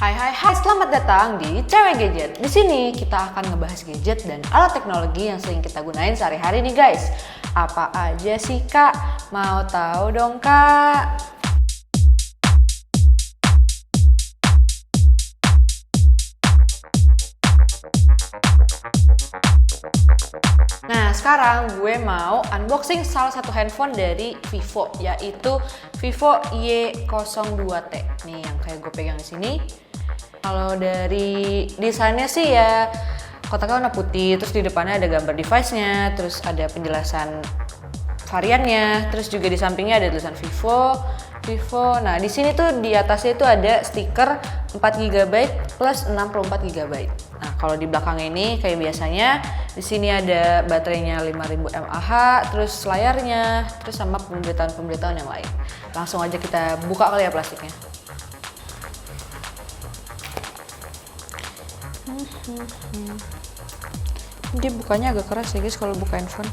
Hai, selamat datang di Cewek Gadget. Di sini kita akan ngebahas gadget dan alat teknologi yang sering kita gunain sehari-hari nih guys. Apa aja sih Kak? Mau tahu dong Kak? Nah, sekarang gue mau unboxing salah satu handphone dari Vivo, yaitu Vivo Y02T. Nih yang kayak gue pegang di sini. Kalau dari desainnya sih ya kotaknya warna putih, terus di depannya ada gambar device-nya, terus ada penjelasan variannya, terus juga di sampingnya ada tulisan Vivo. Nah, di sini tuh di atasnya itu ada stiker 4GB plus 64GB. Nah, kalau di belakang ini kayak biasanya di sini ada baterainya 5000 mAh, terus layarnya, terus sama pemberitaan yang lain. Langsung aja kita buka kali ya plastiknya. Dia bukanya agak keras ya guys kalau buka handphone.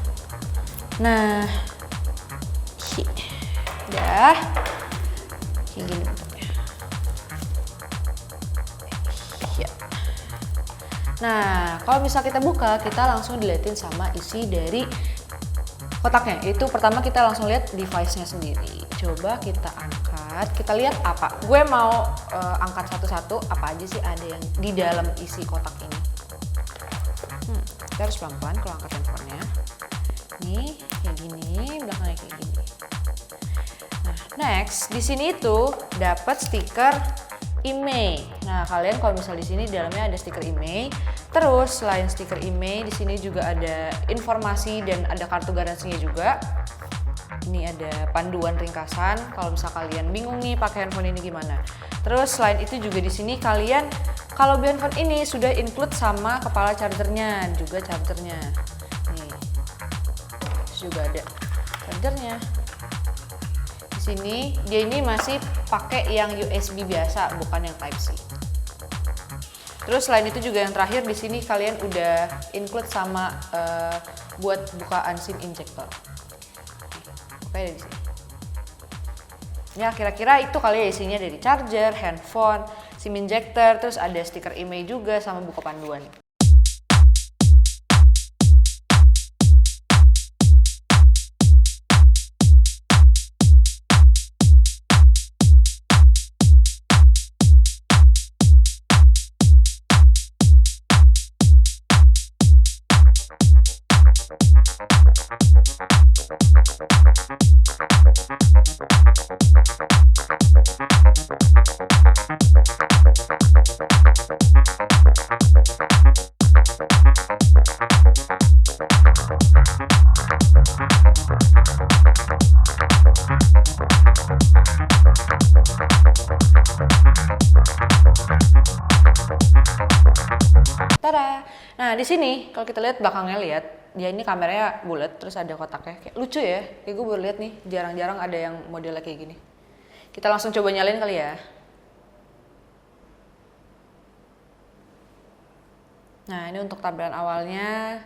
Nah, udah kayak gini bentuknya. Ya. Nah, kalau misal kita buka, kita langsung dilihatin sama isi dari kotaknya. Itu pertama kita langsung lihat device-nya sendiri. Coba kita angkat, kita lihat apa. Gue mau angkat satu-satu apa aja sih ada yang di dalam isi kotak ini. Kita harus pelan-pelan kalau angkat handphonenya. Nih, kayak gini, belakangnya kayak gini. Nah, next di sini itu dapat stiker IMEI. Nah, kalian kalau misal di sini di dalamnya ada stiker IMEI. Terus selain stiker IMEI, di sini juga ada informasi dan ada kartu garansinya juga. Ini ada panduan ringkasan kalau misal kalian bingung nih pakai handphone ini gimana. Terus selain itu juga di sini kalian kalau beli handphone ini sudah include sama kepala chargernya, juga chargernya. Nih. Terus juga ada chargernya. Di sini dia ini masih pakai yang USB biasa, bukan yang Type C. Terus selain itu juga yang terakhir di sini kalian udah include sama buat bukaan SIM injector. Oke, di sini. Ya kira-kira itu kali ya isinya dari charger, handphone, SIM injector, terus ada stiker IMEI juga sama buku panduan. Tada. Nah, di sini kalau kita lihat belakangnya dia ini kameranya bulat terus ada kotaknya. Kayak lucu ya. Kayak gue baru lihat nih, jarang-jarang ada yang modelnya kayak gini. Kita langsung coba nyalain kali ya. Nah, ini untuk tampilan awalnya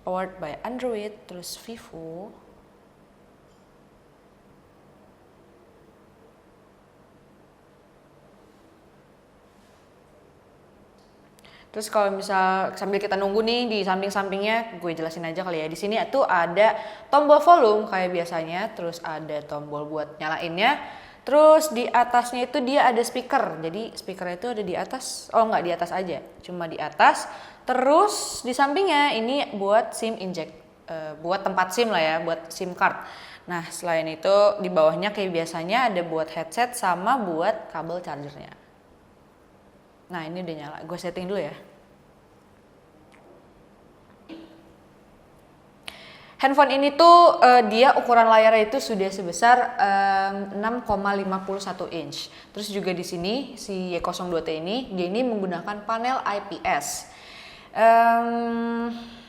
powered by Android terus Vivo. Terus kalau misal sambil kita nunggu nih di samping-sampingnya, gue jelasin aja kali ya. Di sini tuh ada tombol volume kayak biasanya, terus ada tombol buat nyalainnya. Terus di atasnya itu dia ada speaker. Jadi speakernya itu ada di atas. Oh enggak di atas aja, cuma di atas. Terus di sampingnya ini buat SIM inject, buat tempat SIM lah ya, buat SIM card. Nah selain itu di bawahnya kayak biasanya ada buat headset sama buat kabel chargernya. Nah ini udah nyala, gue setting dulu ya. Handphone ini tuh dia ukuran layarnya itu sudah sebesar 6,51 inch. Terus juga di sini si Y02T ini dia ini menggunakan panel IPS.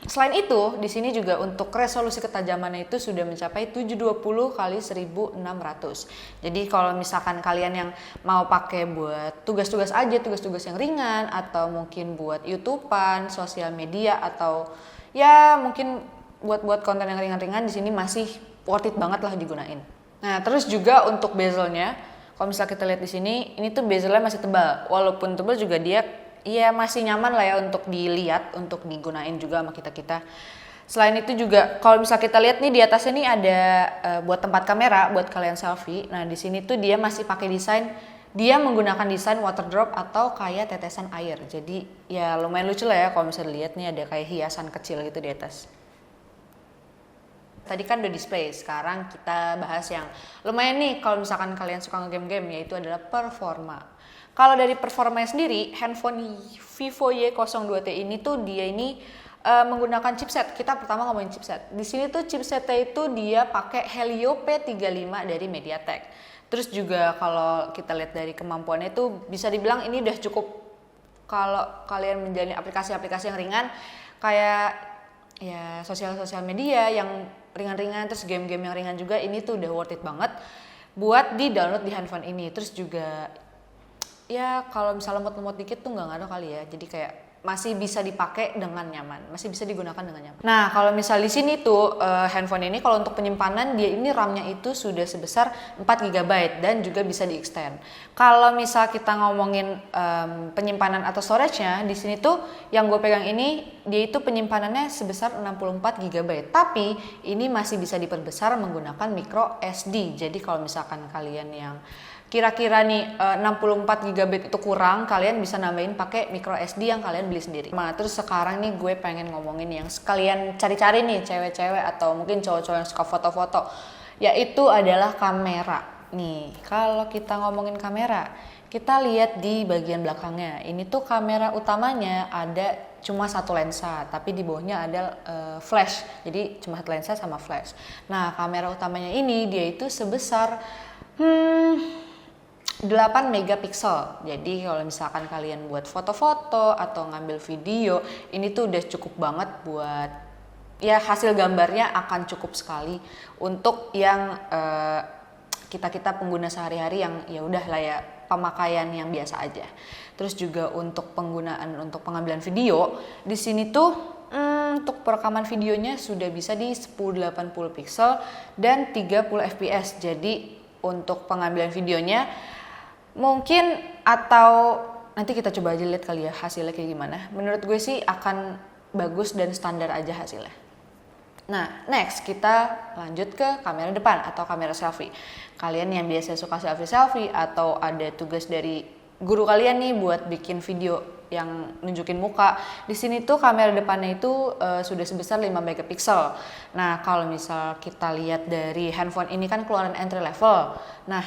Selain itu di sini juga untuk resolusi ketajamannya itu sudah mencapai 720 x 1600. Jadi kalau misalkan kalian yang mau pakai buat tugas-tugas aja, tugas-tugas yang ringan atau mungkin buat YouTubean, sosial media atau ya mungkin buat konten yang ringan-ringan di sini masih worth it banget lah digunain. Nah, terus juga untuk bezelnya Kalau misalnya kita lihat di sini, ini tuh bezelnya masih tebal. Walaupun tebal juga dia ya masih nyaman lah ya untuk dilihat, untuk digunain juga sama kita-kita. Selain itu juga kalau misalnya kita lihat nih di atasnya nih ada buat tempat kamera buat kalian selfie. Nah, di sini tuh dia masih pakai desain, dia menggunakan desain water drop atau kayak tetesan air. Jadi ya lumayan lucu lah ya kalau misalnya dilihat nih ada kayak hiasan kecil gitu di atas. Tadi kan udah display, sekarang kita bahas yang lumayan nih kalau misalkan kalian suka nge-game-game, yaitu adalah performa. Kalau dari performanya sendiri, handphone Vivo Y02T ini tuh dia ini menggunakan chipset. Kita pertama ngomongin chipset. Di sini tuh chipsetnya itu dia pakai Helio P35 dari MediaTek. Terus juga kalau kita lihat dari kemampuannya itu bisa dibilang ini udah cukup kalau kalian menjalani aplikasi-aplikasi yang ringan kayak ya sosial media yang ringan-ringan, terus game-game yang ringan juga, ini tuh udah worth it banget buat di download di handphone ini. Terus juga ya kalau misalnya lemot-lemot dikit tuh nggak ngaruh kali ya, jadi kayak masih bisa dipakai dengan nyaman, masih bisa digunakan dengan nyaman. Nah, kalau misal di sini tuh handphone ini kalau untuk penyimpanan dia ini RAM-nya itu sudah sebesar 4 GB dan juga bisa di-extend. Kalau misal kita ngomongin penyimpanan atau storage-nya, di sini tuh yang gue pegang ini dia itu penyimpanannya sebesar 64 GB. Tapi ini masih bisa diperbesar menggunakan micro SD. Jadi kalau misalkan kalian yang kira-kira nih 64 GB itu kurang, kalian bisa nambahin pakai micro SD yang kalian beli sendiri. Nah, terus sekarang nih gue pengen ngomongin yang sekalian cari-cari nih cewek-cewek atau mungkin cowok-cowok yang suka foto-foto, yaitu adalah kamera. Nih, kalau kita ngomongin kamera, kita lihat di bagian belakangnya. Ini tuh kamera utamanya ada cuma satu lensa, tapi di bawahnya ada flash. Jadi cuma satu lensa sama flash. Nah, kamera utamanya ini dia itu sebesar 8 megapiksel. Jadi kalau misalkan kalian buat foto-foto atau ngambil video, ini tuh udah cukup banget buat ya hasil gambarnya akan cukup sekali untuk yang kita pengguna sehari-hari yang ya udah lah ya pemakaian yang biasa aja. Terus juga untuk penggunaan untuk pengambilan video, di sini tuh untuk perekaman videonya sudah bisa di 1080 pixel dan 30 fps. Jadi untuk pengambilan videonya mungkin atau nanti kita coba aja lihat kali ya hasilnya kayak gimana. Menurut gue sih akan bagus dan standar aja hasilnya. Nah, next kita lanjut ke kamera depan atau kamera selfie. Kalian yang biasa suka selfie atau ada tugas dari guru kalian nih buat bikin video yang nunjukin muka, di sini tuh kamera depannya itu sudah sebesar 5 megapiksel. Nah, kalau misal kita lihat dari handphone ini kan keluaran entry level. Nah,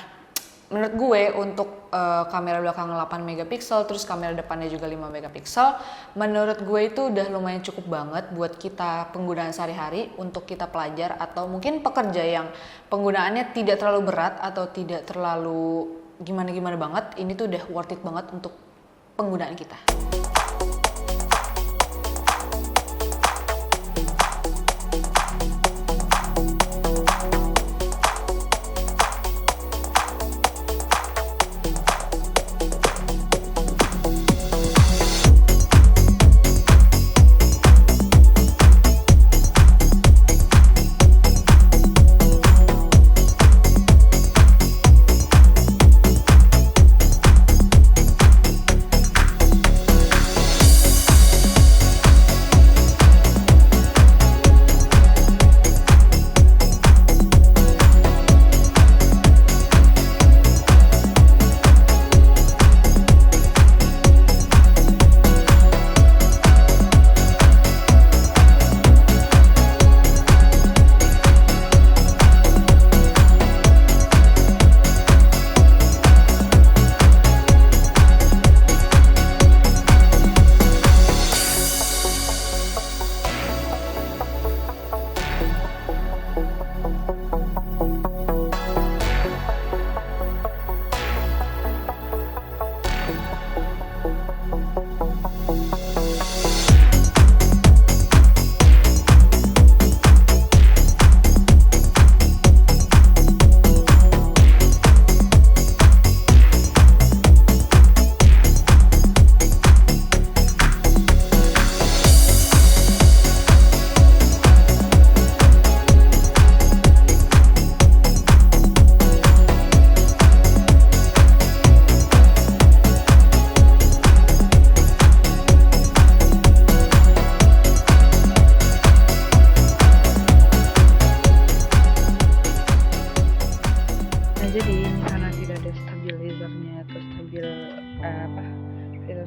menurut gue untuk kamera belakang 8 megapiksel terus kamera depannya juga 5 megapiksel, menurut gue itu udah lumayan cukup banget buat kita penggunaan sehari-hari untuk kita pelajar atau mungkin pekerja yang penggunaannya tidak terlalu berat atau tidak terlalu gimana-gimana banget. Ini tuh udah worth it banget untuk penggunaan kita.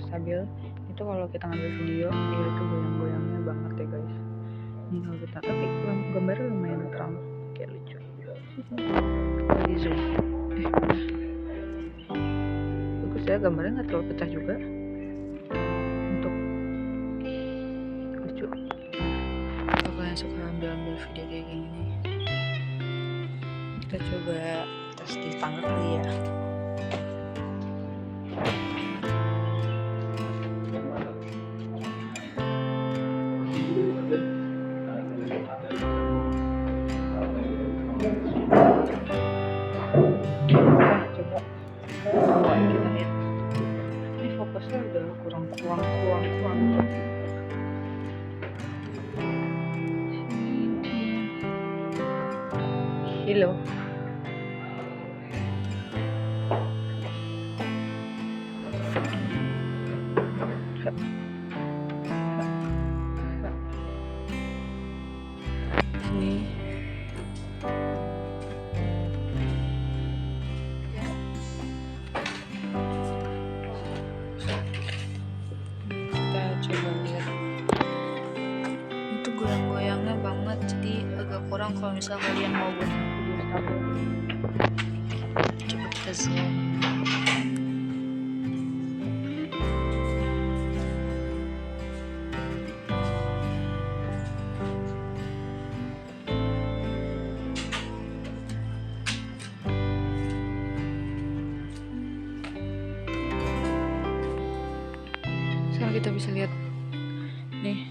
stabil. Itu kalau kita ngambil video dia itu goyang-goyangnya banget ya guys. Ini kalau kita, tapi gambarnya lumayan terang, kayak lucu. Di zoom, bagus ya, gambarnya nggak terlalu pecah juga. Untuk lucu. Kalau kalian suka ambil video kayak gini nih, kita coba tes di tangga kali ya. Coba kita lihat. Ini fokusnya udah kurang. Hello. Ini kita coba lihat, itu goyang-goyangnya banget, jadi agak kurang kalau misal kalian mau buat video stabil. Coba kita zoom. Sekarang kita bisa lihat nih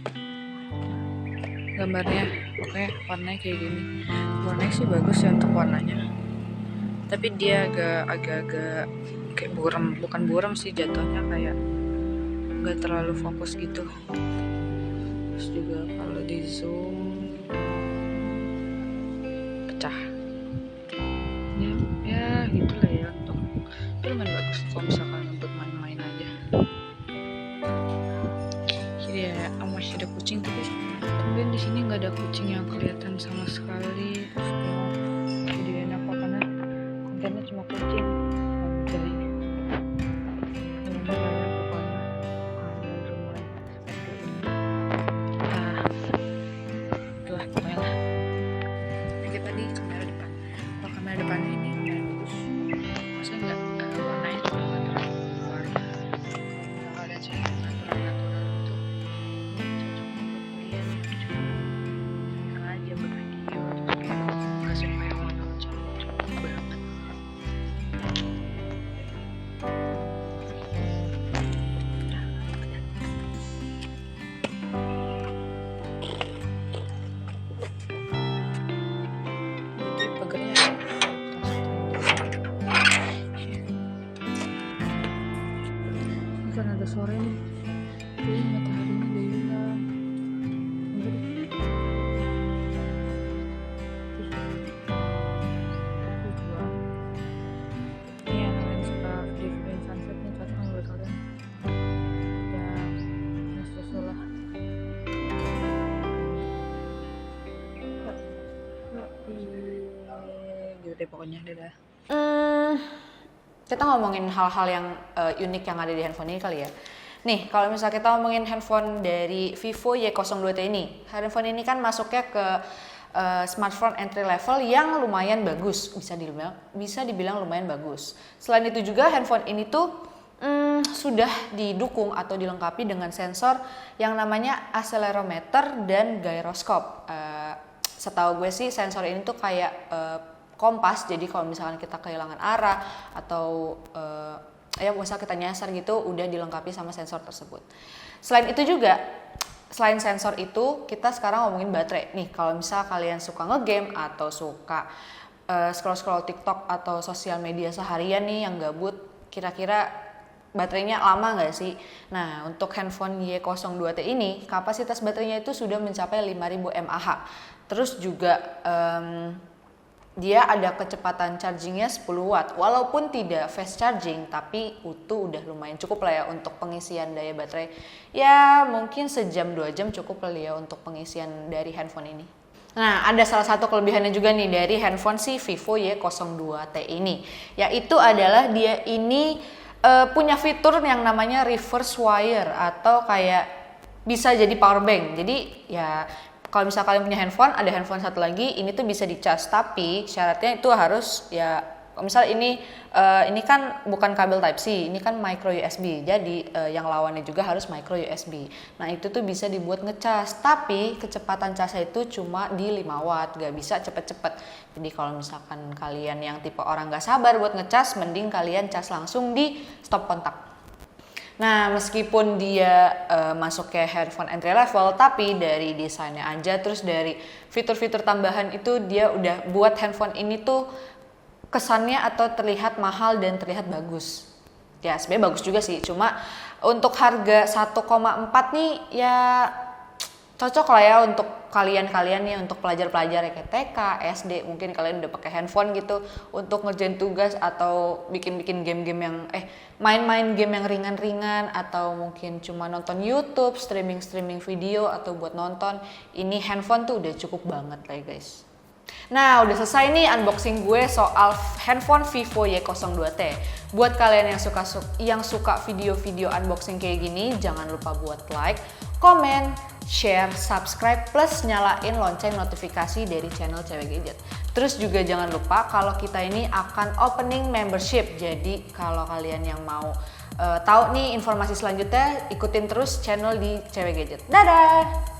gambarnya, oke, warnanya kayak gini. Warnanya sih bagus ya untuk warnanya, tapi dia agak-agak kayak buram, bukan buram sih jatuhnya, kayak nggak terlalu fokus gitu. Terus juga kalau di zoom pecah ya gitulah ya. Untuk itu lumayan bagus kalau misalkan untuk main-main aja. Jadi ya masih ada kucing, tapi kemudian di sini nggak ada kucing yang kelihatan sama sekali. Terus jadi enak kok karena kontennya cuma kucing. Jadi pokoknya ada rumah seperti ini. Nah, itulah pokoknya lah. Oke, tadi kamera depan. Kalau kamera depannya ini lumayan bagus. Maksudnya nggak warnanya juga nggak terlalu keluar. Kalau ada cahaya natural itu cocok untuk kalian cuma aja buat video, terus kayak nggak suka yang warna cocok banget. Jadi pagarnya ini kan ada sore nih, jadi mataharinya udah hilang. Ini yang kalian suka video sunset nih, cocok nggak buat kalian? Ya susul lah. Gitu deh pokoknya, dadah. Kita ngomongin hal-hal yang unik yang ada di handphone ini kali ya. Nih, kalau misalnya kita ngomongin handphone dari Vivo Y02T ini, handphone ini kan masuknya ke smartphone entry level yang lumayan bagus, bisa dibilang lumayan bagus. Selain itu juga handphone ini tuh sudah didukung atau dilengkapi dengan sensor yang namanya accelerometer dan gyroscope. Setahu gue sih sensor ini tuh kayak kompas, jadi kalau misalkan kita kehilangan arah atau ya misalnya kita nyasar gitu, udah dilengkapi sama sensor tersebut. Selain sensor itu, kita sekarang ngomongin baterai. Nih, kalau misal kalian suka ngegame atau suka scroll-scroll TikTok atau sosial media seharian nih yang gabut, kira-kira baterainya lama nggak sih? Nah, untuk handphone Y02T ini, kapasitas baterainya itu sudah mencapai 5000 mAh. Terus juga dia ada kecepatan chargingnya 10 watt, walaupun tidak fast charging, tapi itu udah lumayan cukup lah ya untuk pengisian daya baterai. Ya mungkin sejam 2 jam cukup lah ya untuk pengisian dari handphone ini. Nah, ada salah satu kelebihannya juga nih dari handphone si Vivo Y02T ini, yaitu adalah dia ini punya fitur yang namanya reverse wire atau kayak bisa jadi power bank. Jadi ya kalau misalnya kalian punya handphone, ada handphone satu lagi, ini tuh bisa dicas, tapi syaratnya itu harus ya, misal ini kan bukan kabel Type C, ini kan micro USB. Jadi yang lawannya juga harus micro USB. Nah, itu tuh bisa dibuat ngecas, tapi kecepatan casnya itu cuma di 5 watt, gak bisa cepet-cepet. Jadi kalau misalkan kalian yang tipe orang gak sabar buat ngecas, mending kalian cas langsung di stop kontak. Nah, meskipun dia masuk ke handphone entry level, tapi dari desainnya aja, terus dari fitur-fitur tambahan itu dia udah buat handphone ini tuh kesannya atau terlihat mahal dan terlihat bagus. Ya sebenarnya bagus juga sih, cuma untuk harga 1,4 nih ya cocok lah ya untuk kalian nih, untuk pelajar-pelajar ya kayak TK, SD, mungkin kalian udah pakai handphone gitu untuk ngerjain tugas atau bikin-bikin game-game yang main-main game yang ringan-ringan, atau mungkin cuma nonton YouTube, streaming video atau buat nonton. Ini handphone tuh udah cukup banget lah ya guys. Nah, udah selesai nih unboxing gue soal handphone Vivo Y02T. Buat kalian yang suka video-video unboxing kayak gini, jangan lupa buat like, komen, share, subscribe, plus nyalain lonceng notifikasi dari channel Cewek Gadget. Terus juga jangan lupa kalau kita ini akan opening membership. Jadi kalau kalian yang mau tahu nih informasi selanjutnya, ikutin terus channel di Cewek Gadget. Dadah!